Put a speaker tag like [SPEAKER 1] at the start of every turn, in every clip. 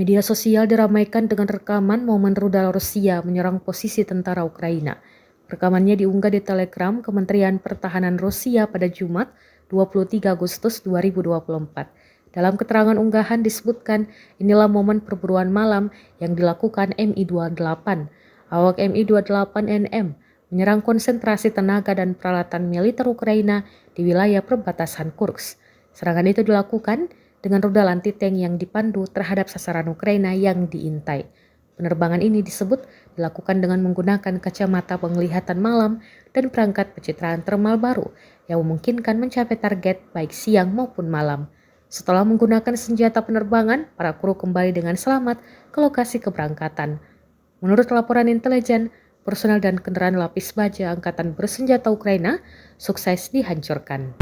[SPEAKER 1] Media sosial diramaikan dengan rekaman momen rudal Rusia menyerang posisi tentara Ukraina. Rekamannya diunggah di Telegram Kementerian Pertahanan Rusia pada Jumat 23 Agustus 2024. Dalam keterangan unggahan disebutkan, inilah momen perburuan malam yang dilakukan Mi-28. Awak Mi-28NM menyerang konsentrasi tenaga dan peralatan militer Ukraina di wilayah perbatasan Kursk. Serangan itu dilakukan dengan rudal anti-tank yang dipandu terhadap sasaran Ukraina yang diintai. Penerbangan ini disebut dilakukan dengan menggunakan kacamata penglihatan malam dan perangkat pencitraan termal baru yang memungkinkan mencapai target baik siang maupun malam. Setelah menggunakan senjata penerbangan, para kru kembali dengan selamat ke lokasi keberangkatan. Menurut laporan intelijen, personel dan kendaraan lapis baja Angkatan Bersenjata Ukraina sukses dihancurkan.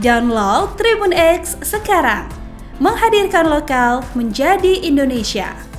[SPEAKER 2] Download Tribun X sekarang, menghadirkan lokal menjadi Indonesia.